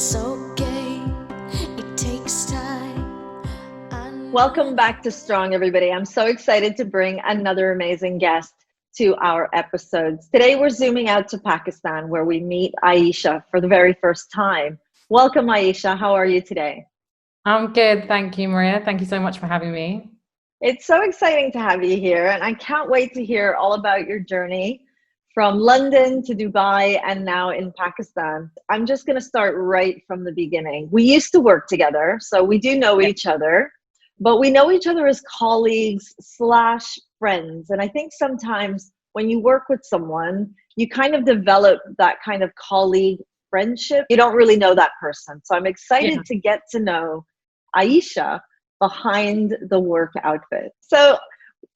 It's okay, it takes time. Welcome back to Strong, everybody. I'm so excited to bring another amazing guest to our episodes. Today, we're zooming out to Pakistan, where we meet Aisha for the very first time. Welcome, Aisha. How are you today? I'm good. Thank you, Maria. Thank you so much for having me. It's so exciting to have you here, and I can't wait to hear all about your journey from London to Dubai and now in Pakistan. I'm just going to start right from the beginning. We used to work together, so we do know each other, but we know each other as colleagues slash friends. And I think sometimes when you work with someone, you kind of develop that kind of colleague friendship. You don't really know that person. So I'm excited to get to know Aisha behind the work outfit. So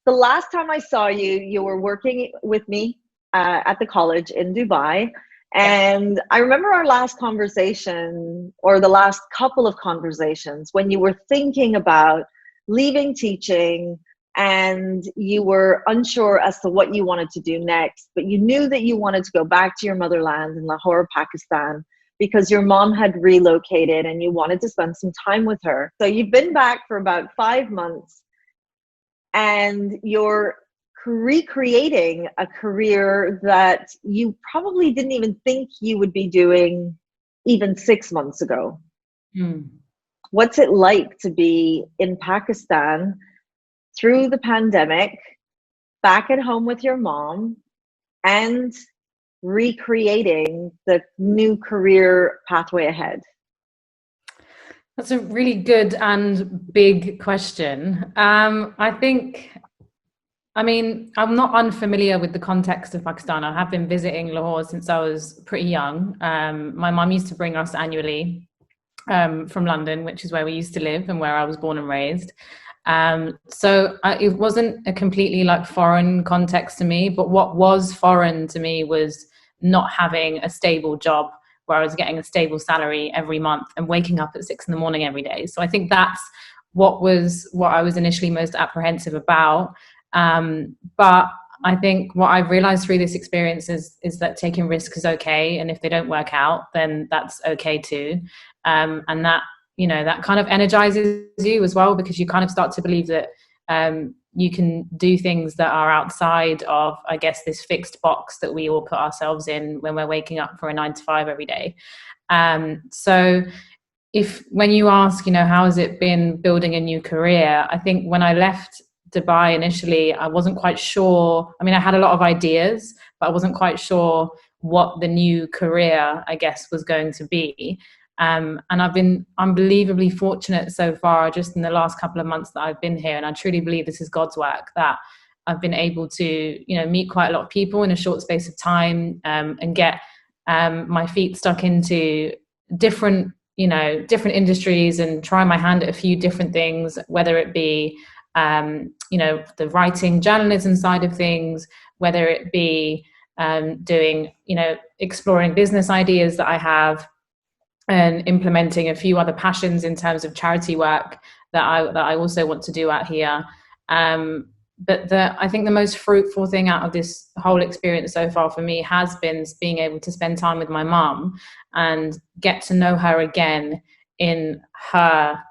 the last time I saw you, you were working with me at the college in Dubai. And I remember our last conversation, or the last couple of conversations, when you were thinking about leaving teaching and you were unsure as to what you wanted to do next, but you knew that you wanted to go back to your motherland in Lahore, Pakistan, because your mom had relocated and you wanted to spend some time with her. So you've been back for about 5 months and you're recreating a career that you probably didn't even think you would be doing even 6 months ago. What's it like to be in Pakistan through the pandemic, back at home with your mom, and recreating the new career pathway ahead? That's a really good and big question. I'm not unfamiliar with the context of Pakistan. I have been visiting Lahore since I was pretty young. My mum used to bring us annually from London, which is where we used to live and where I was born and raised. It wasn't a completely foreign context to me, but what was foreign to me was not having a stable job where I was getting a stable salary every month and waking up at 6 a.m. every day. So I think that's what I was initially most apprehensive about. But I think what I've realized through this experience is that taking risks is okay. And if they don't work out, then that's okay too. And that, that kind of energizes you as well, because you kind of start to believe that you can do things that are outside of, I guess, this fixed box that we all put ourselves in when we're waking up for a 9 to 5 every day. So when you ask, how has it been building a new career? I think when I left Dubai initially, I wasn't quite sure. I mean, I had a lot of ideas, but I wasn't quite sure what the new career, I guess, was going to be. And I've been unbelievably fortunate so far, just in the last couple of months that I've been here. And I truly believe this is God's work, that I've been able to, meet quite a lot of people in a short space of time, and get my feet stuck into different industries and try my hand at a few different things, whether it be, the writing journalism side of things, whether it be doing, exploring business ideas that I have, and implementing a few other passions in terms of charity work that I also want to do out here. But I think the most fruitful thing out of this whole experience so far for me has been being able to spend time with my mum and get to know her again in her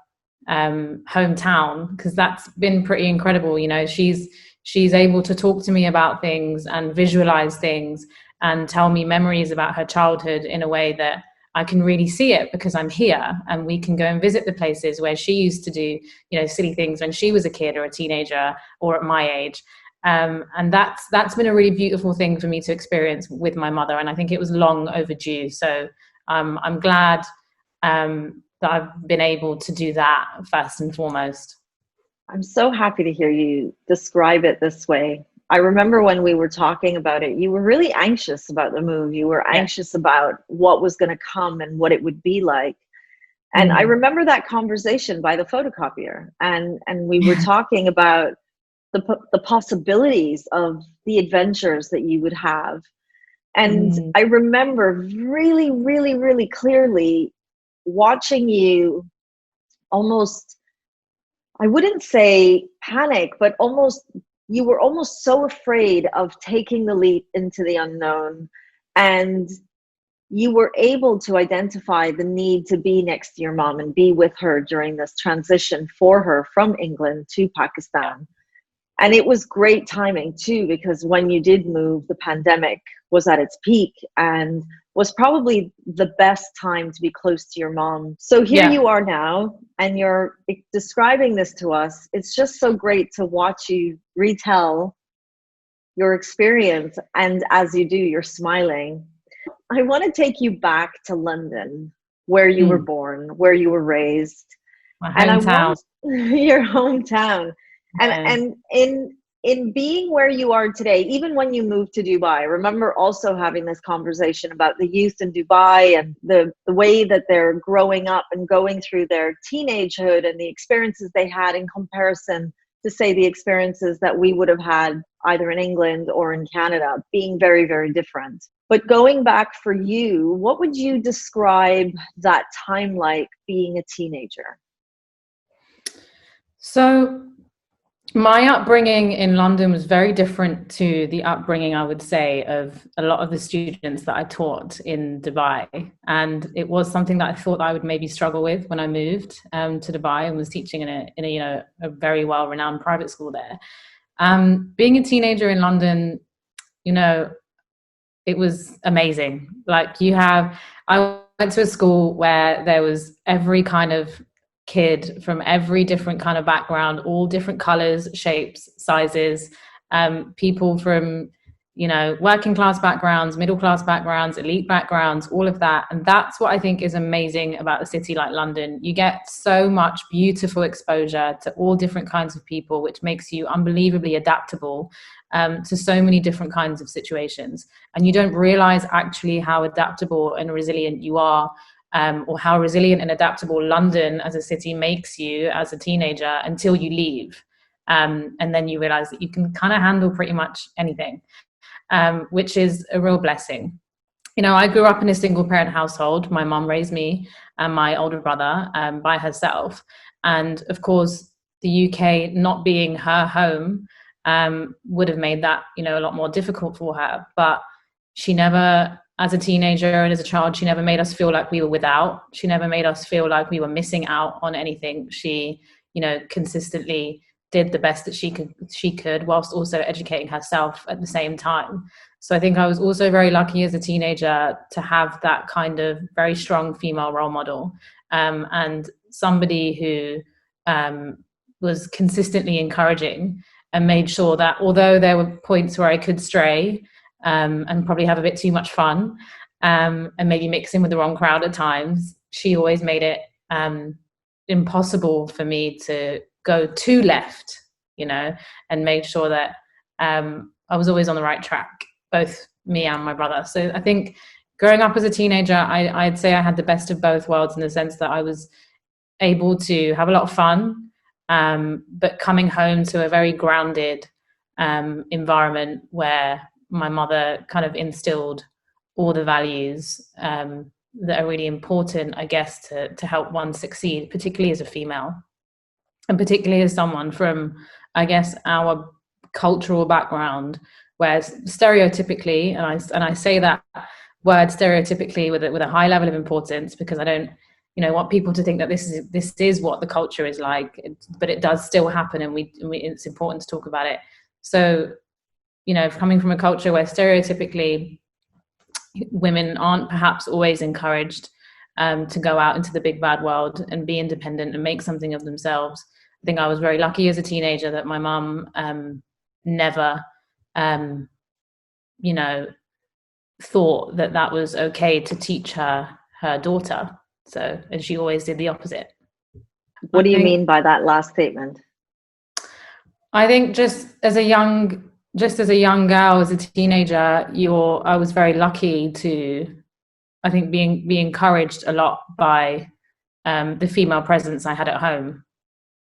hometown, because that's been pretty incredible. She's able to talk to me about things and visualize things and tell me memories about her childhood in a way that I can really see it, because I'm here and we can go and visit the places where she used to do, silly things when she was a kid or a teenager or at my age. And that's been a really beautiful thing for me to experience with my mother. And I think it was long overdue. So I'm glad that I've been able to do that first and foremost. I'm so happy to hear you describe it this way. I remember when we were talking about it, you were really anxious about the move. You were anxious about what was going to come and what it would be like. And I remember that conversation by the photocopier, and we were talking about the possibilities of the adventures that you would have. And I remember really, really, really clearly watching you almost, I wouldn't say panic, but you were almost so afraid of taking the leap into the unknown. And you were able to identify the need to be next to your mom and be with her during this transition for her from England to Pakistan. And it was great timing too, because when you did move, the pandemic was at its peak and was probably the best time to be close to your mom. So here Yeah. you are now, and you're describing this to us. It's just so great to watch you retell your experience. And as you do, you're smiling. I want to take you back to London, where you were born, where you were raised. My And I hometown. want your hometown. And in being where you are today, even when you moved to Dubai, I remember also having this conversation about the youth in Dubai and the way that they're growing up and going through their teenagehood and the experiences they had in comparison to, say, the experiences that we would have had either in England or in Canada, being very, very different. But going back for you, what would you describe that time like being a teenager? So my upbringing in London was very different to the upbringing, I would say, of a lot of the students that I taught in Dubai. And it was something that I thought I would maybe struggle with when I moved to Dubai and was teaching in a very well-renowned private school there. Being a teenager in London, it was amazing. I went to a school where there was every kind of kid from every different kind of background, all different colors, shapes, sizes, people from, working class backgrounds, middle class backgrounds, elite backgrounds, all of that. And that's what I think is amazing about a city like London. You get so much beautiful exposure to all different kinds of people, which makes you unbelievably adaptable to so many different kinds of situations. And you don't realize actually how adaptable and resilient you are, or how resilient and adaptable London as a city makes you as a teenager until you leave. And then you realize that you can kind of handle pretty much anything, which is a real blessing. I grew up in a single parent household. My mom raised me and my older brother by herself. And of course, the UK not being her home would have made that, a lot more difficult for her. But she never, as a teenager and as a child, she never made us feel like we were without. She never made us feel like we were missing out on anything. She, consistently did the best that she could whilst also educating herself at the same time. So I think I was also very lucky as a teenager to have that kind of very strong female role model, and somebody who was consistently encouraging and made sure that although there were points where I could stray, and probably have a bit too much fun, and maybe mix in with the wrong crowd at times, she always made it impossible for me to go too left, and made sure that I was always on the right track, both me and my brother. So I think growing up as a teenager, I'd say I had the best of both worlds in the sense that I was able to have a lot of fun, but coming home to a very grounded environment where my mother kind of instilled all the values that are really important, I guess, to help one succeed, particularly as a female, and particularly as someone from, I guess, our cultural background, where stereotypically, and I say that word stereotypically with a high level of importance, because I don't, want people to think that this is what the culture is like, but it does still happen, and it's important to talk about it. So, coming from a culture where stereotypically women aren't perhaps always encouraged to go out into the big bad world and be independent and make something of themselves. I think I was very lucky as a teenager that my mum never, thought that was okay to teach her daughter. So, and she always did the opposite. What do you mean by that last statement? I think just as a young girl, as a teenager, I was very lucky to, I think, be encouraged a lot by the female presence I had at home.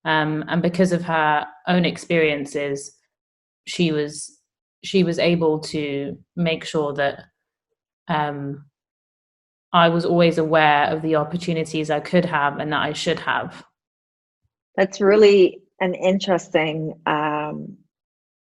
And because of her own experiences, she was able to make sure that I was always aware of the opportunities I could have and that I should have. That's really an interesting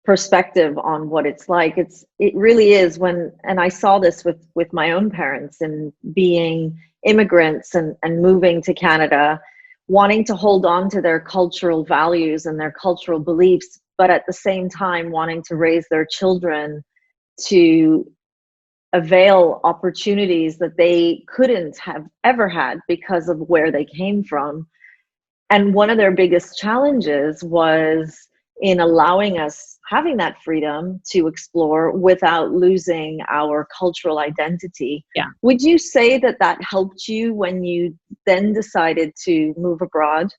perspective on what it's like. It really is when, and I saw this with my own parents and being immigrants and moving to Canada, wanting to hold on to their cultural values and their cultural beliefs, but at the same time wanting to raise their children to avail opportunities that they couldn't have ever had because of where they came from. And one of their biggest challenges was in allowing us having that freedom to explore without losing our cultural identity. Yeah. Would you say that that helped you when you then decided to move abroad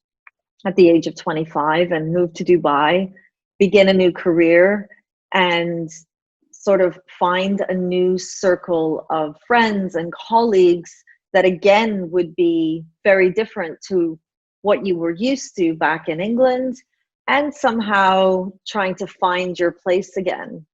at the age of 25 and move to Dubai, begin a new career, and sort of find a new circle of friends and colleagues that again would be very different to what you were used to back in England, and somehow trying to find your place again?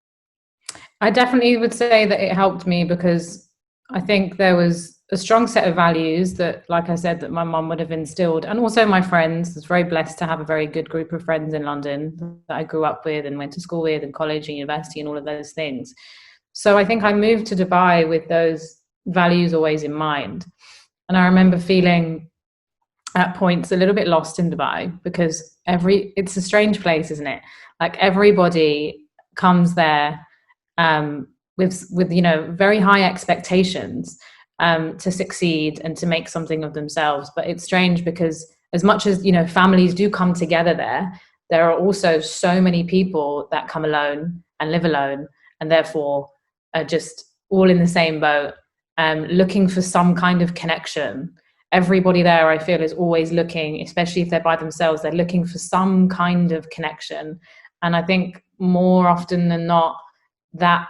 I definitely would say that it helped me because I think there was a strong set of values that, like I said, that my mum would have instilled. And also my friends. I was very blessed to have a very good group of friends in London that I grew up with and went to school with and college and university and all of those things. So I think I moved to Dubai with those values always in mind. And I remember feeling at points a little bit lost in Dubai because it's a strange place, isn't it? Like everybody comes there with very high expectations to succeed and to make something of themselves. But it's strange because as much as families do come together there are also so many people that come alone and live alone and therefore are just all in the same boat, looking for some kind of connection. Everybody there, I feel, is always looking, especially if they're by themselves, they're looking for some kind of connection. And I think more often than not, that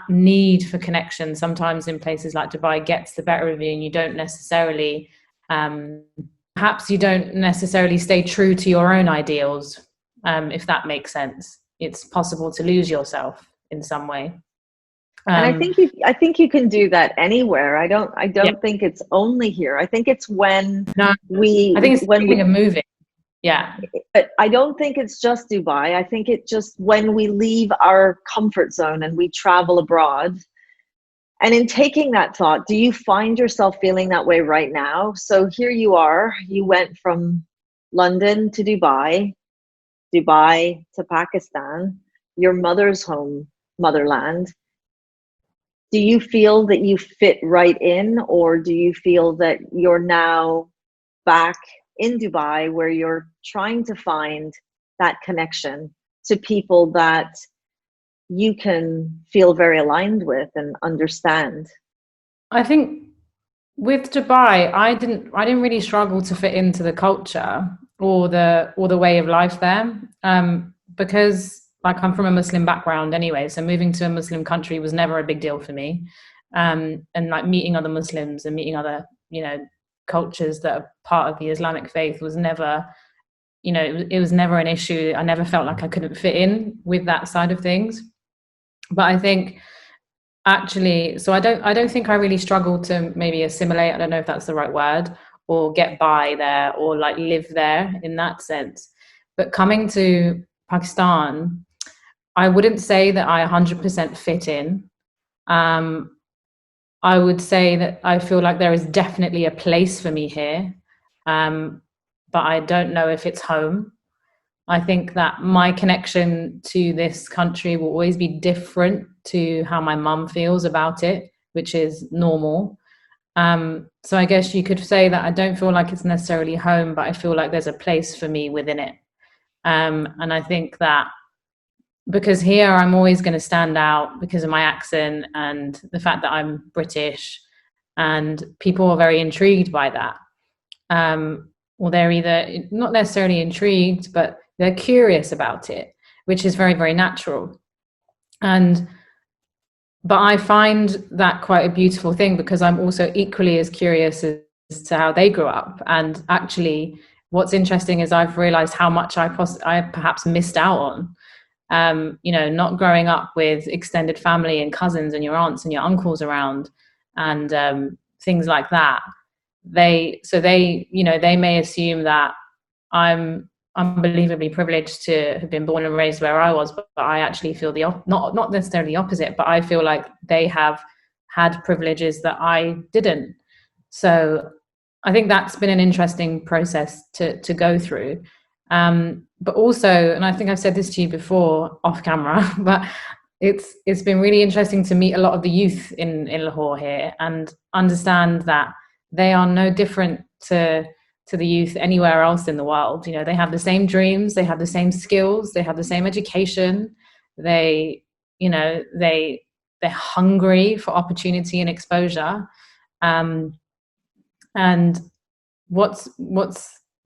need for connection sometimes in places like Dubai gets the better of you, and you don't necessarily, perhaps you don't necessarily stay true to your own ideals, if that makes sense. It's possible to lose yourself in some way. And I think you can do that anywhere. I don't think it's only here. I think it's when I think it's when we are moving. Yeah. But I don't think it's just Dubai. I think it just when we leave our comfort zone and we travel abroad. And in taking that thought, do you find yourself feeling that way right now? So here you are, you went from London to Dubai to Pakistan, your mother's motherland. Do you feel that you fit right in, or do you feel that you're now back in Dubai where you're trying to find that connection to people that you can feel very aligned with and understand? I think with Dubai, I didn't really struggle to fit into the culture or the way of life there, because like I'm from a Muslim background anyway, so moving to a Muslim country was never a big deal for me. And like meeting other Muslims and meeting other, cultures that are part of the Islamic faith was never, it was never an issue. I never felt like I couldn't fit in with that side of things. But I think actually, so I don't think I really struggled to maybe assimilate. I don't know if that's the right word, or get by there, or like live there in that sense. But coming to Pakistan, I wouldn't say that I 100% fit in. I would say that I feel like there is definitely a place for me here, but I don't know if it's home. I think that my connection to this country will always be different to how my mum feels about it, which is normal. So I guess you could say that I don't feel like it's necessarily home, but I feel like there's a place for me within it. And I think that because here I'm always going to stand out because of my accent and the fact that I'm British, and people are very intrigued by that. Or they're either not necessarily intrigued, but they're curious about it, which is very, very natural. But I find that quite a beautiful thing because I'm also equally as curious as to how they grew up. And actually, what's interesting is I've realized how much I perhaps missed out on. Not growing up with extended family and cousins and your aunts and your uncles around and things like that. They may assume that I'm unbelievably privileged to have been born and raised where I was, but I actually feel not necessarily the opposite, but I feel like they have had privileges that I didn't. So I think that's been an interesting process to go through. But also, and I think I've said this to you before off camera, but it's been really interesting to meet a lot of the youth in Lahore here and understand that they are no different to the youth anywhere else in the world. You know, they have the same dreams, they have the same skills, they have the same education. They, you know, they're hungry for opportunity and exposure. And what's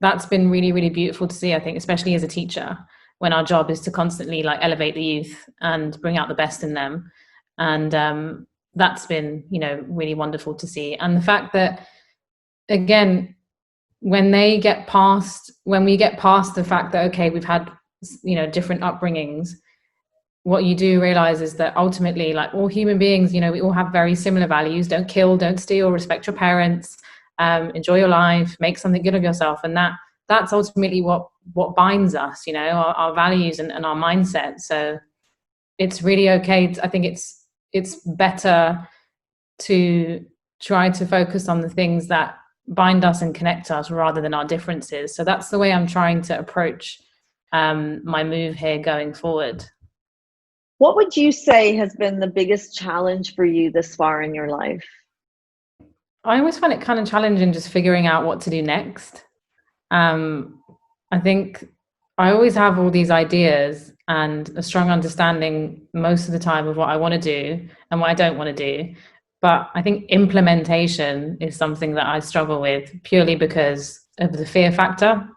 that's been really, really beautiful to see, I think, especially as a teacher, when our job is to constantly like elevate the youth and bring out the best in them. And that's been, you know, really wonderful to see. And the fact that, again, when we get past the fact that, okay, we've had, you know, different upbringings, what you do realize is that ultimately, like all human beings, you know, we all have very similar values. Don't kill, don't steal, respect your parents, enjoy your life, make something good of yourself. And that's ultimately what binds us, you know, our values and our mindset. So it's really okay. I think it's better to try to focus on the things that bind us and connect us rather than our differences. So that's the way I'm trying to approach my move here going forward. What would you say has been the biggest challenge for you this far in your life? I always find it kind of challenging just figuring out what to do next. I think I always have all these ideas and a strong understanding most of the time of what I want to do and what I don't want to do. But I think implementation is something that I struggle with purely because of the fear factor.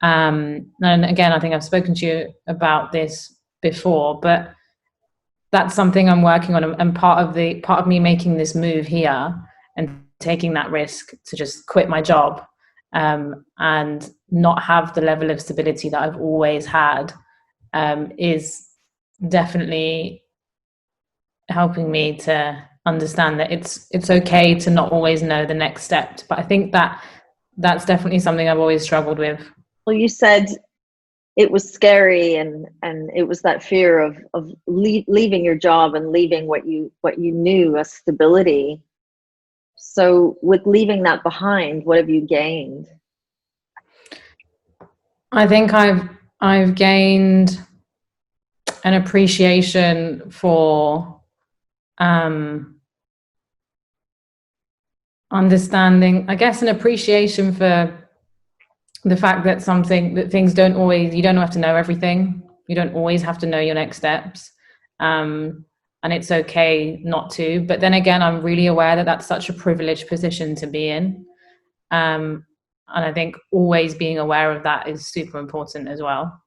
And again, I think I've spoken to you about this before, but that's something I'm working on. And part of me making this move here and taking that risk to just quit my job and not have the level of stability that I've always had is definitely helping me to understand that it's okay to not always know the next step. But I think that's definitely something I've always struggled with. Well, you said it was scary and it was that fear of leaving your job and leaving what you knew as stability. So with leaving that behind, what have you gained? I think I've gained an appreciation for understanding, I guess, an appreciation for the fact that things don't always, you don't have to know everything. You don't always have to know your next steps. And it's okay not to. But then again, I'm really aware that that's such a privileged position to be in. And I think always being aware of that is super important as well,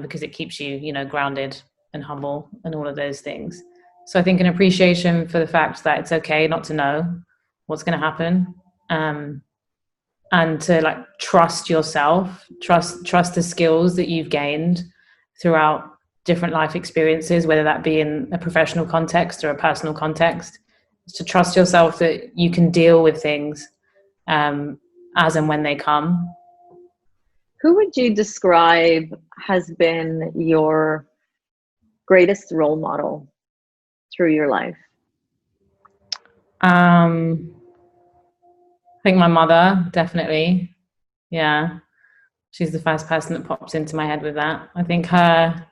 because it keeps you, you know, grounded and humble and all of those things. So I think an appreciation for the fact that it's okay not to know what's going to happen, and to like trust yourself, trust the skills that you've gained throughout different life experiences, whether that be in a professional context or a personal context, to trust yourself that you can deal with things as and when they come. Who would you describe has been your greatest role model through your life? I think my mother, definitely. Yeah. She's the first person that pops into my head with that. I think her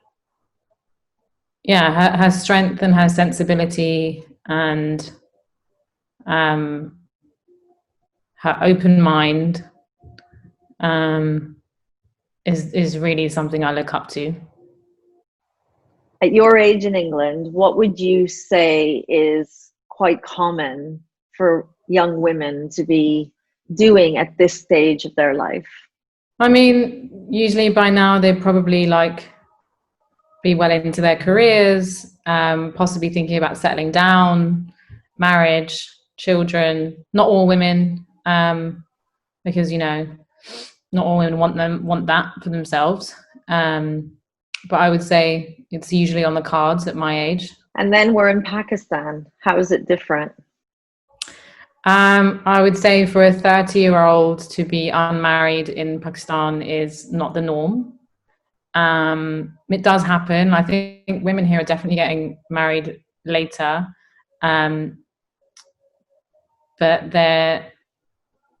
strength and her sensibility and her open mind is really something I look up to. At your age in England, what would you say is quite common for young women to be doing at this stage of their life? I mean, usually by now they'd probably like be well into their careers, possibly thinking about settling down, marriage, children. Not all women, because, you know, not all women want that for themselves. But I would say it's usually on the cards at my age. And then we're in Pakistan. How is it different? I would say for a 30-year-old to be unmarried in Pakistan is not the norm. It does happen. I think women here are definitely getting married later, um, but there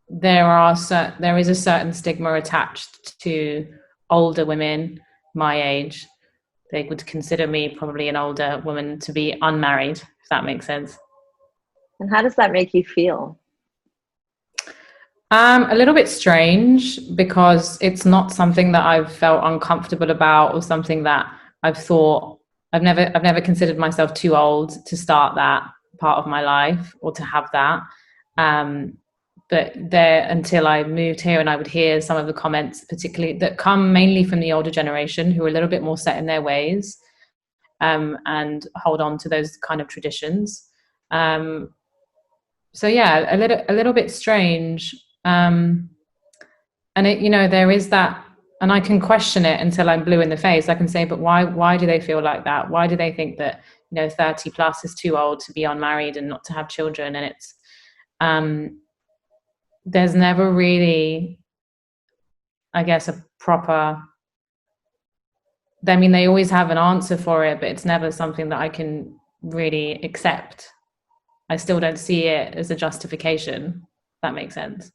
is a certain stigma attached to older women my age. They would consider me probably an older woman to be unmarried, if that makes sense. And how does that make you feel? A little bit strange because it's not something that I've felt uncomfortable about or something that I've thought I've never considered myself too old to start that part of my life or to have that. Um, but there until I moved here and I would hear some of the comments, particularly that come mainly from the older generation who are a little bit more set in their ways, and hold on to those kind of traditions. Um, so yeah, a little bit strange. And it, you know, there is that, and I can question it until I'm blue in the face. I can say, but why do they feel like that? Why do they think that, you know, 30 plus is too old to be unmarried and not to have children? And it's, there's never really, I guess, a proper, I mean, they always have an answer for it, but it's never something that I can really accept. I still don't see it as a justification, if that makes sense.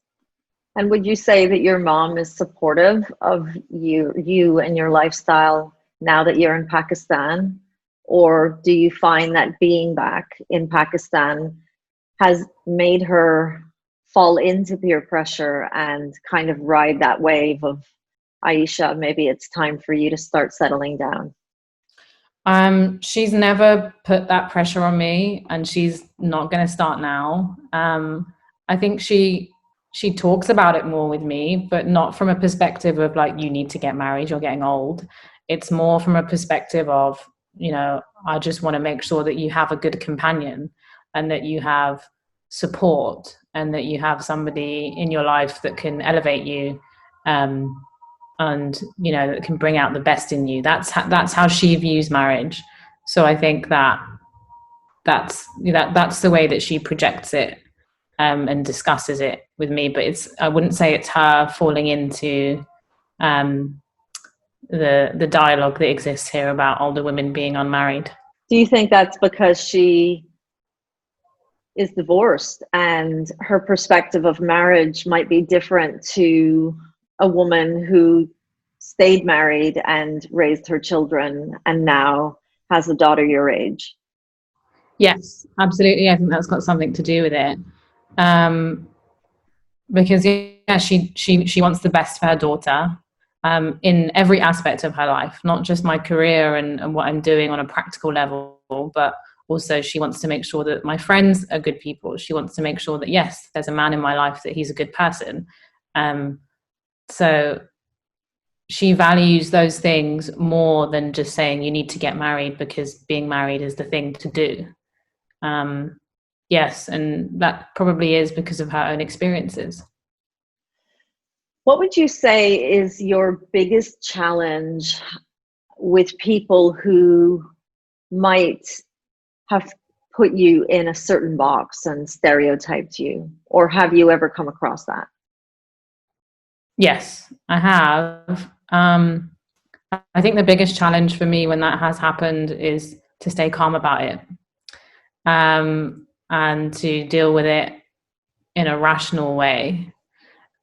And would you say that your mom is supportive of you and your lifestyle now that you're in Pakistan? Or do you find that being back in Pakistan has made her fall into peer pressure and kind of ride that wave of, Aisha, maybe it's time for you to start settling down? She's never put that pressure on me, and she's not going to start now. I think she talks about it more with me, but not from a perspective of like, you need to get married, you're getting old. It's more from a perspective of, you know, I just want to make sure that you have a good companion and that you have support and that you have somebody in your life that can elevate you, and you know, that can bring out the best in you. That's how she views marriage. So I think that that's the way that she projects it, and discusses it with me. But I wouldn't say it's her falling into, the dialogue that exists here about older women being unmarried. Do you think that's because she is divorced and her perspective of marriage might be different to a woman who stayed married and raised her children and now has a daughter your age? Yes, absolutely. I think that's got something to do with it. Because yeah, she wants the best for her daughter, in every aspect of her life, not just my career and what I'm doing on a practical level, but also she wants to make sure that my friends are good people. She wants to make sure that, yes, there's a man in my life, that he's a good person. So she values those things more than just saying you need to get married because being married is the thing to do. Yes, and that probably is because of her own experiences. What would you say is your biggest challenge with people who might have put you in a certain box and stereotyped you? Or have you ever come across that? Yes, I have. I think the biggest challenge for me when that has happened is to stay calm about it, and to deal with it in a rational way.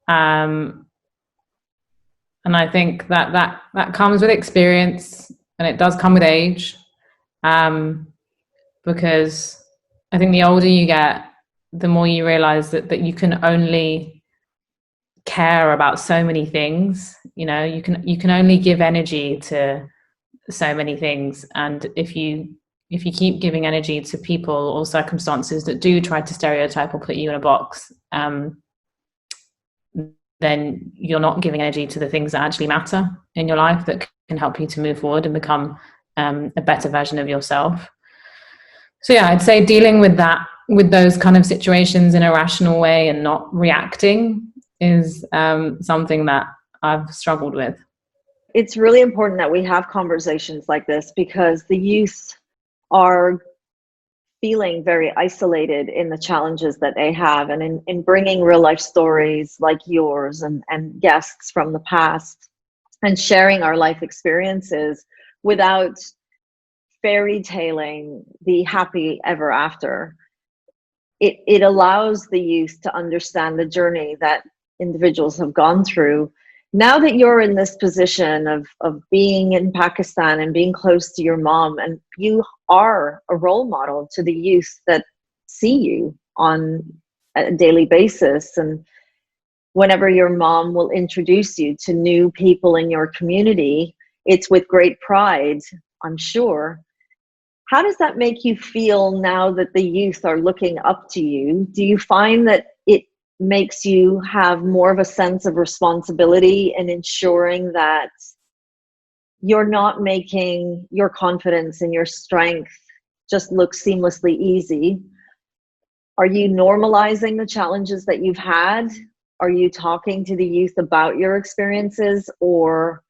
And I think that comes with experience, and it does come with age, because I think the older you get, the more you realize that you can only care about so many things. You know, you can only give energy to so many things, and if you keep giving energy to people or circumstances that do try to stereotype or put you in a box, then you're not giving energy to the things that actually matter in your life, that can help you to move forward and become, a better version of yourself. So yeah, I'd say dealing with that, with those kind of situations in a rational way and not reacting is, something that I've struggled with. It's really important that we have conversations like this because the youth are feeling very isolated in the challenges that they have, and in bringing real life stories like yours and guests from the past and sharing our life experiences without fairy tailing the happy ever after. It allows the youth to understand the journey that individuals have gone through. Now that you're in this position of being in Pakistan and being close to your mom, and you are a role model to the youth that see you on a daily basis, and whenever your mom will introduce you to new people in your community, it's with great pride, I'm sure. How does that make you feel now that the youth are looking up to you? Do you find that it makes you have more of a sense of responsibility in ensuring that you're not making your confidence and your strength just look seamlessly easy? Are you normalizing the challenges that you've had? Are you talking to the youth about your experiences, or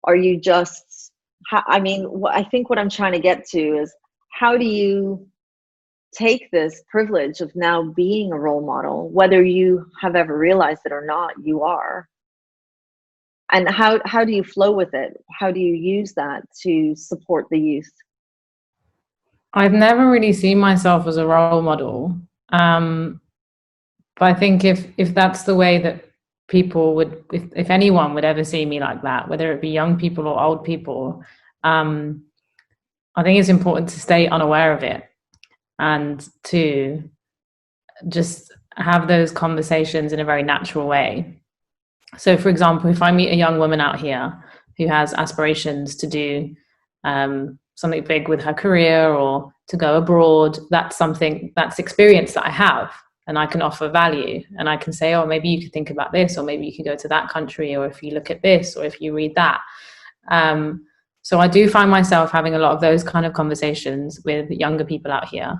are you just, I mean, I think what I'm trying to get to is, how do you take this privilege of now being a role model, whether you have ever realized it or not, you are? And how do you flow with it? How do you use that to support the youth? I've never really seen myself as a role model. But I think if that's the way that people would, if anyone would ever see me like that, whether it be young people or old people, I think it's important to stay unaware of it and to just have those conversations in a very natural way. So, for example, if I meet a young woman out here who has aspirations to do something big with her career or to go abroad, that's experience that I have, and I can offer value, and I can say, oh, maybe you could think about this, or maybe you could go to that country, or if you look at this, or if you read that. So I do find myself having a lot of those kind of conversations with younger people out here.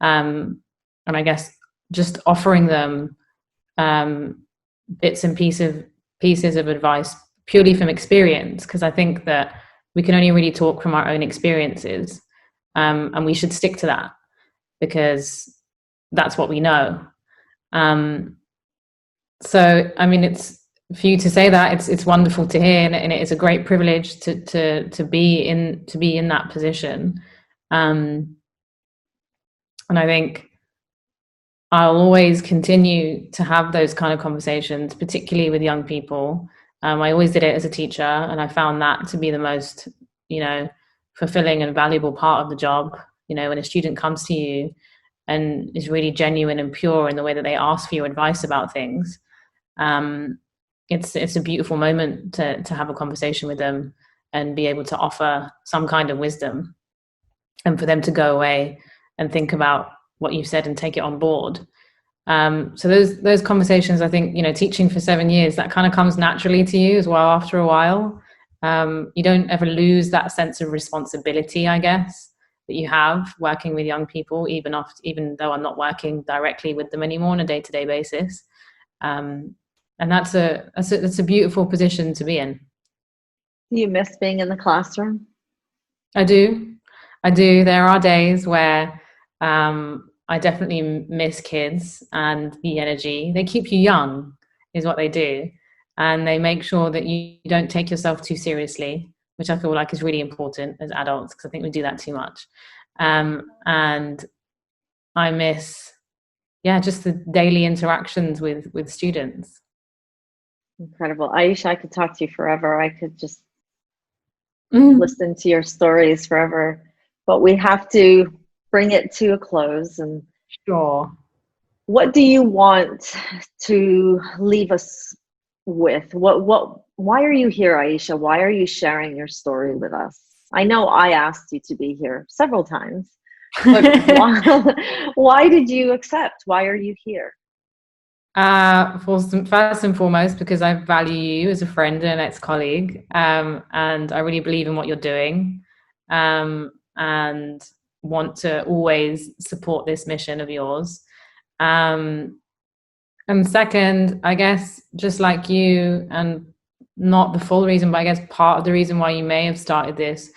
And I guess just offering them bits and pieces of advice purely from experience, because I think that we can only really talk from our own experiences, and we should stick to that because that's what we know. So, I mean, it's for you to say that, it's wonderful to hear, and it is a great privilege to be in that position. And I think I'll always continue to have those kind of conversations, particularly with young people. I always did it as a teacher, and I found that to be the most, fulfilling and valuable part of the job. When a student comes to you and is really genuine and pure in the way that they ask for your advice about things, it's a beautiful moment to have a conversation with them and be able to offer some kind of wisdom, and for them to go away and think about what you've said and take it on board. So those conversations, I think, teaching for 7 years, that kind of comes naturally to you as well after a while. You don't ever lose that sense of responsibility, I guess, that you have working with young people, even though I'm not working directly with them anymore on a day-to-day basis. And that's a beautiful position to be in. Do you miss being in the classroom? I do. There are days where I definitely miss kids and the energy. They keep you young, is what they do. And they make sure that you don't take yourself too seriously, which I feel like is really important as adults, because I think we do that too much. And I miss, just the daily interactions with students. Incredible. Aisha, I could talk to you forever. I could just listen to your stories forever. But we have to bring it to a close. And sure. What do you want to leave us with? Why are you here, Aisha? Why are you sharing your story with us? I know I asked you to be here several times, but why did you accept? Why are you here? First and foremost, because I value you as a friend and ex-colleague, and I really believe in what you're doing, and want to always support this mission of yours. And second, I guess, just like you, and not the full reason, but I guess part of the reason why you may have started this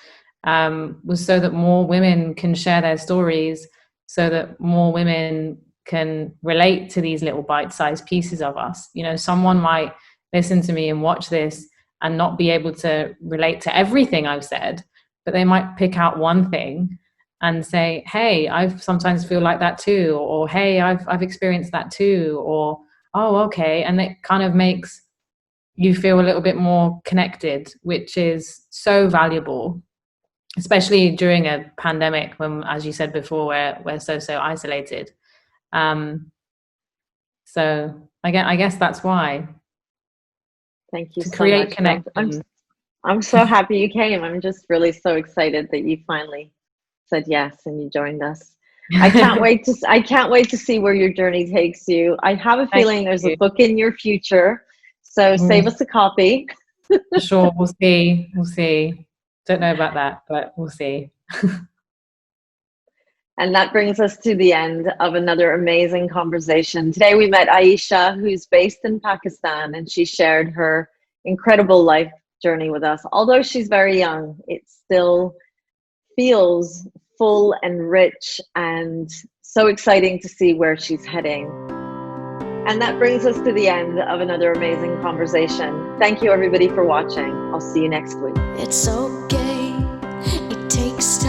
was so that more women can share their stories so that more women can relate to these little bite-sized pieces of us. You know, someone might listen to me and watch this and not be able to relate to everything I've said, but they might pick out one thing and say, hey, I sometimes feel like that too, or hey, I've experienced that too, or oh, okay. And it kind of makes you feel a little bit more connected, which is so valuable, especially during a pandemic when, as you said before, we're so isolated. So I guess that's why. Thank you To so create much. connection. I'm so happy you came. I'm just really so excited that you finally said yes and you joined us. I can't wait to see where your journey takes you. I have a feeling there's a book in your future, so save us a copy. Sure, we'll see. Don't know about that, but we'll see. And that brings us to the end of another amazing conversation. Today we met Aisha, who's based in Pakistan, and she shared her incredible life journey with us. Although she's very young, it still feels full and rich and so exciting to see where she's heading. And that brings us to the end of another amazing conversation. Thank you everybody for watching. I'll see you next week. It's okay, it takes time.